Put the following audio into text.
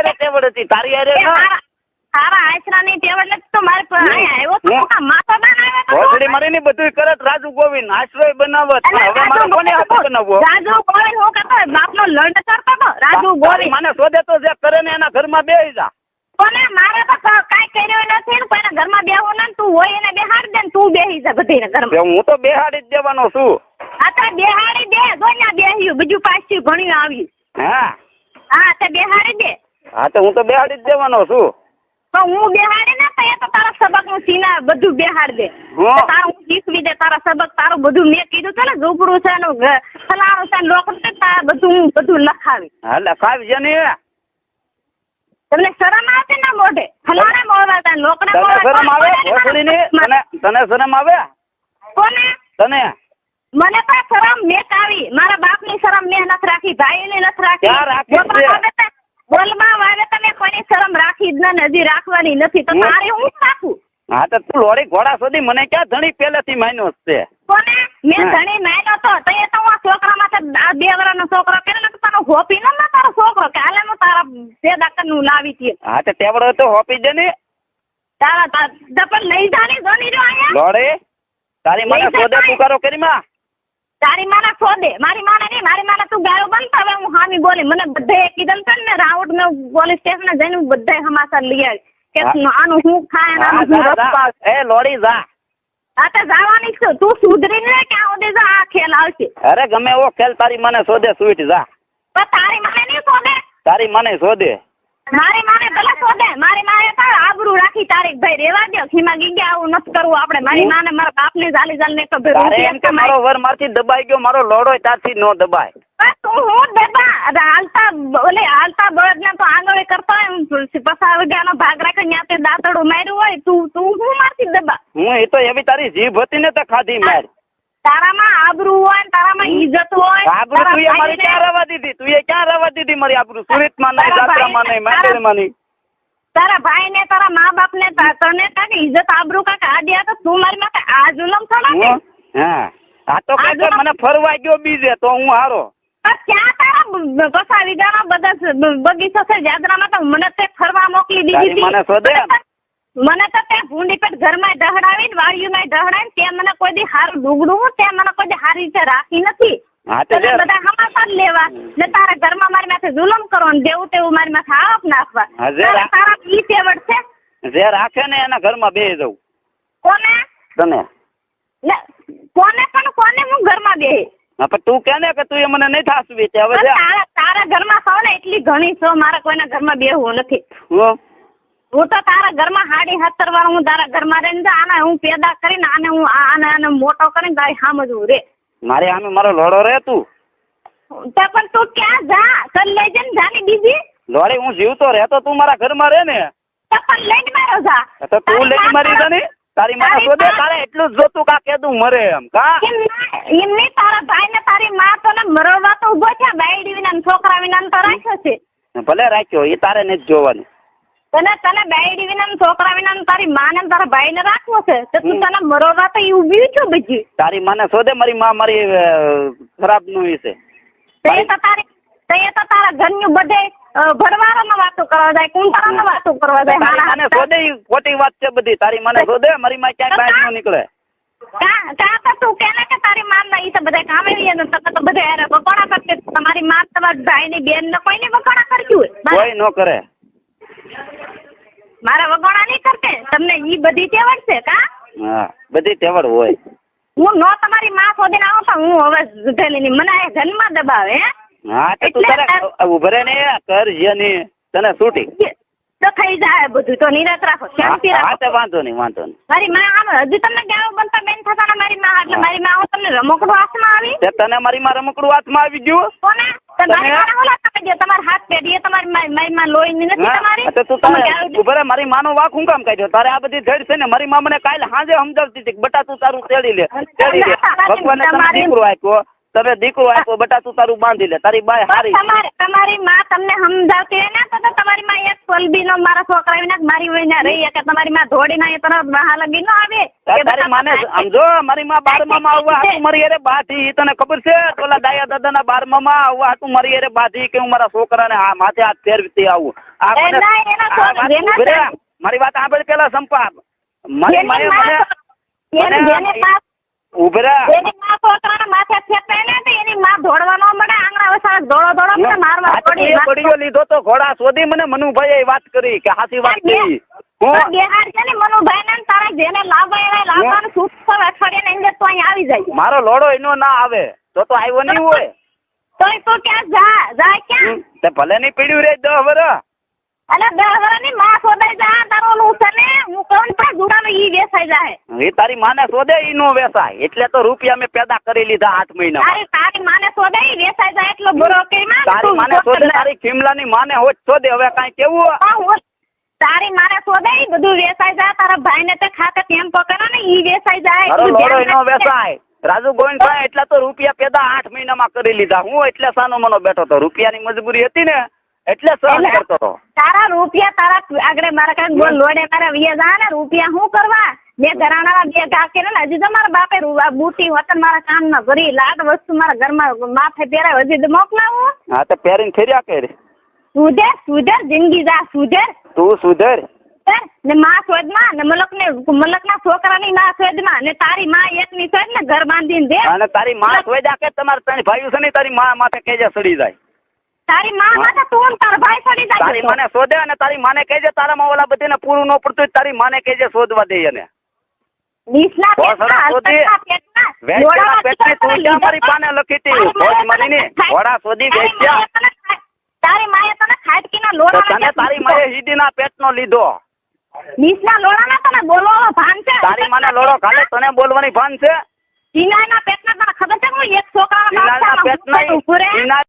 હારે તેવડ હતી તારી હારે તારા આશરાની તેવડ નથી તો મારે આવ્યો તો માથો દાન આવ્યો તો ભોસડી મારીને બધું કરત રાજુ ગોવિંદ આશ્રય બનાવત હવે મારે કોને હાથ બનાવવો રાજુ ગોવિંદ હું કરતો બાપનો લંડ કરતો તો રાજુ ગોવિંદ મને શોધે તો જે કરે ને એના ઘરમાં બેહી જા કોને મારે તો કાઈ કર્યો નથી ને કોઈના ઘરમાં બેહવું ના તું હોય એને બેહાડ દે ને તું બેહી જા બધીના ઘરમાં હું તો બેહાડી જ દેવાનો છું આ તો બેહાડી દે દોન્યા બેહ્યું બીજું પાછું ઘણું આવ્યું હા તે બેહાડી દે હા તો હું તો બેહાડી જ દેવાનો છું તો હું બેહાડી ના તો એ તો તારા સબક નું સીના બધું બેહાડ દે તારું હું શીખવી દે તારા સબક તારું બધું મેં કીધું છે ને ઝૂપડું છે ને ફલાણું છે ને લોકડું છે બધું લખાવી હા લખાવી છે ને તમને શરમ આવે ને મોઢે ફલાણા મોઢા લોકડા તને શરમ આવે ભોસડીની તને શરમ આવે કોને તને મને તો શરમ મેં આવી મારા બાપની શરમ મેં નથી રાખી ભાઈની નથી રાખી ક્યાં રાખી છે બોલમાં વાવે તમે કોઈની શરમ રાખી જ ન હજી રાખવાની નથી તો તારે હું રાખું હા તો તું લોરી ઘોડા સુધી મને ક્યાં ધણી પહેલેથી માન્યો છે કોને મેં ધણી માન્યો તો એ તો હું છોકરામાં 2 વર્ષનો છોકરો કેને તો તારો હોપી ન તારો છોકરો કે હાલે હું તારા પેદાકરનું લાવી હતી હા તો ટેવડો તો હોપી દે ને તારા દપન લઈ જાની જોની રહ્યો અહીંયા લોરી તારી મને શોધે પુકારો કરી માં તારી માને શોધે મારી માને નહીં મારી માને તું ગાયો બનતા હવે હું હામી બોલી મને બધે કીધું છે ને રાઉટ ને પોલીસ સ્ટેશન જઈને બધે સમાચાર લઈ આવી કે આનું હું ખાય આનું હું રસ્તા એ લોરી જા હા તો જવાની છું તું સુધરીને ક્યાં સુધી જા આ ખેલ આવશે અરે ગમે એવો ખેલ તારી મને શોધે સ્વીટ જા તો તારી માને નહીં શોધે તારી મને શોધે મારી માને ભલે શોધે મારી માને તાર આબરૂ રાખી તારીખ ભાઈ રેવા દો ખીમા ગીગ્યા આવું નથી કરવું આપણે મારી માને મારા બાપને જાલી જાલી ને તો તારે એમ કે મારો વર મારથી દબાઈ ગયો મારો લોડો ત્યાંથી નો દબાય તું હું દબા હાલતા બળદ ને તો આંગળે કરતો હોય પસા વાગ્યાનો ભાગ રાખે ત્યાં દાંતડું માર્યું હોય તું હું મારથી દબા હું એ તો એવી તારી જીભ હતી ને તો ખાધી માર તારામાં આબરૂ હોય તારામાં ઇજ્જત હોય આબરૂ તું મારી ક્યાં રવા દીધી તું ક્યાં રવા દીધી મારી આબરૂ સુરતમાં નહીં જાત્રામાં નહીં માંડલમાં નહીં તારા ભાઈ ને તારા મા બાપ ને તને કાકે ઇજ્જત આબરૂ કાકે આડ્યા તો તું મારી માટે આ જુલમ થોડા હા આ તો કે મને ફરવા ગયો બીજે તો હું હારો ક્યાં તારા પસા વીઘાના બધા બગીચો છે જાદરામાં તો મને તે ફરવા મોકલી દીધી મને શોધે મને તો તે ભૂંડી પેટ ઘરમાં દહડાવીને વાડીમાં દહડાવીને તે મને કોઈ દી હારું ડુગડું તે મને કોઈ દી હારી રીતે રાખી નથી તને બધા સમાચાર લેવા ને તારા ઘરમાં મારી માથે જુલમ કરો ને જેવું તેવું મારી માથે આરોપ નાખવા તારા ઈ તેવડ છે જે રાખે ને એના ઘરમાં બેહી જવું કોને તને કોને હું ઘરમાં બેહી હા પણ તું કે ને કે તું એ મને નહીં થાસવી તે હવે તારા ઘરમાં છો ને એટલી ઘણી છો મારા કોઈના ઘરમાં બેહવું નથી હું તો તારા ઘરમાં 7.5 વાર હું તારા ઘરમાં રહીને આને હું પેદા કરીને આને હું આને મોટો કરીને તારી સમજવું રે મારે આમે મારો લોડો રે તું તો પણ તું ક્યાં જા કર લઈ જઈને જાની બીજી લોડી હું જીવતો રહેતો તું મારા ઘરમાં રહે ને તો પણ લઈને મારો જા તો તું લઈને મારી જા ને તારી માને શોધે તારે એટલું જ જોતું કા કેદું મરે એમ કા એમ નહીં તારા ભાઈ ને તારી માં તો ને મરવા તો ઉભો છે બાયડી વિના છોકરા વિના તો રાખ્યો છે ભલે રાખ્યો એ તારે નથી જોવાનું તને બાયડી વિના છોકરા વિના તારી માને તારા ભાઈ ને રાખવો છે તો તું તને મરવા તો ઊભી છો બીજી તારી માને શોધે મારી માં મારી ખરાબ નું છે તે તો તારા ઘરનું બધે ભરવારોમાં વાતો કરવા જાય કુંતારામાં વાતો કરવા જાય તારી માને શોધે ખોટી વાત છે બધી તારી માને શોધે મારી માં ક્યાંક બહાર નો નીકળે કા તો તું કેને કે તારી માં ના ઈ તો બધા કામે વીએ ને તમે તો બધા યાર બકોડા કરતે તમારી માં તમારા ભાઈ ની બેન ને કોઈને બકોડા કરતી હોય કોઈ નો કરે મારા વગોડા નહીં કરતે તમને ઈ બધી તેવડ છે કા હા બધી તેવડ હોય હું નો તમારી માં શોધીને આવું તો હું હવે જુઠેલી મને આ જન્મ દબાવે હા તો તું તારે ઉભરે ને કર જેની તને છૂટી તો થઈ જાય બધું તો નિરાત રાખો શાંતિ રાખો હા તો વાંધો નહીં મારી માં આમ હજી તમને ગાવ બનતા બેન થતા ને મારી માં એટલે મારી માં તમને રમકડું હાથમાં આવી તને મારી માં રમકડું હાથમાં આવી ગયું કોને તમારી માં ઓલા તમે જો તમારા હાથ પેઢીએ તમારી મારી માં લોહી નથી તમારી તો તું તમે ઉભરે મારી માનો વાક હું કામ કાઢ્યો તારે આ બધી ધડ છે ને મારી માં મને કાલે સાંજે સમજાવતી હતી બટા તું તારું તેડી લે ભગવાને તને દીકરો આપ્યો તમે દીકરો આપ્યો બટા તું તારું બાંધી લે તારી બાય હારી તમારી માં તમને સમજાવતી હોય ને તો તમારી માં એક પલ ઈ બી નો મારા છોકરા વિના મારી વયના રહી કે તમારી માં ધોડી ના તરત બહાર લગી ન આવે તારી માને સમજો મારી માં 12માં આવવા હાતું મારી અરે બાધી ઈ તને ખબર છે ઓલા દાયા દાદાના 12માં આવવા હાતું મારી અરે બાધી કે હું મારા છોકરાને આ માથે હાથ ફેરવતી આવું મારી વાત સાંભળ પેલા સંપા મારી માએ મને ઉભરા એની માં છોકરાને માથે ફેરવે ને એની માં ધોડવાનો મળે આંગણા વસાળ ધોળો મને મારવા પડીયો લીધો તો ઘોડા શોધી મને મનુભાઈએ વાત કરી કે સાચી વાત કરી બિહાર છે ને મનુભાઈ ને તારા જેને લાવવા એને લાવવાનું સૂટ અઠવાડિયાની અંદર તો અહીં આવી જાય મારો લોડો એનો ના આવે તો આવ્યો નહીં હોય તોય તો ક્યાં જા ક્યાં તે ભલે નહીં પીડ્યું રે 10 વર્ષ અલે 10 વર્ષની માં શોધાઈ જા તારો નું છે ને હું કહું પણ જુડાનો ઈ વેસાઈ જાય એ તારી માને શોધે ઈ નો વેસાય એટલે તો રૂપિયા મેં પેદા કરી લીધા 8 મહિના તારી માને શોધે ઈ વેસાઈ જાય એટલો બરો કે માં તારી માને શોધે તારી ખીમલાની માને હોત શોધે હવે કાઈ કેવું તારી માને શોધે ઈ બધું વેસાઈ જાય તારા ભાઈને તે ખાતે કેમ પકડો ને ઈ વેસાઈ જાય મારો લોડો ઈનો વેસાય રાજુ ગોવિંદભાઈ એટલા તો રૂપિયા પેદા 8 મહિનામાં કરી લીધા હું એટલે સાનો મનો બેઠો તો રૂપિયાની મજબૂરી હતી ને એટલે સહન કરતો તો તારા રૂપિયા તારા આગળ મારા કાંઈ બોલ લોડે મારા વિયા જા ને રૂપિયા શું કરવા બે ઘરાણાના બે ઘા કે ને હજી તો મારા બાપે બુટી વતન મારા કામ ન કરી લાડ વસ્તુ મારા ઘરમાં માથે પહેરાય હજી તો મોકલાવું હા તો પહેરીને ફેર્યા કરે સુધર જિંદગી જા સુધર તું સુધર ને માં શોધમાં ને મલકના છોકરાની માં શોધમાં ને તારી માં એકની શોધ ને ઘર બાંધીને દે અને તારી માં શોધ્યા કે તમારે ત્રણ ભાઈઓ છે ને તારી માં માથે કેજે સડી જાય તારી માં માથે તું તારા ભાઈ સડી જાય તારી માને શોધે અને તારી માને કહેજે તારામાં ઓલા બધીને પૂરું ન પડતું તારી માને કહેજે શોધવા દે એને નીસના પેટના વેચ્યા પેટની તું ક્યાં મારી પાને લખીતી ભોજ મરીને ઘોડા શોધી વેચ્યા તારી માએ તને ખાટકીના લોડા તને તારી માએ હીડીના પેટનો લીધો નીસના લોડાના તને બોલવાનો ભાન છે તારી માને લોડો ખાલે તને બોલવાની ભાન છે ચીનાના પેટના તને ખબર છે હું એક છોકરાના પેટના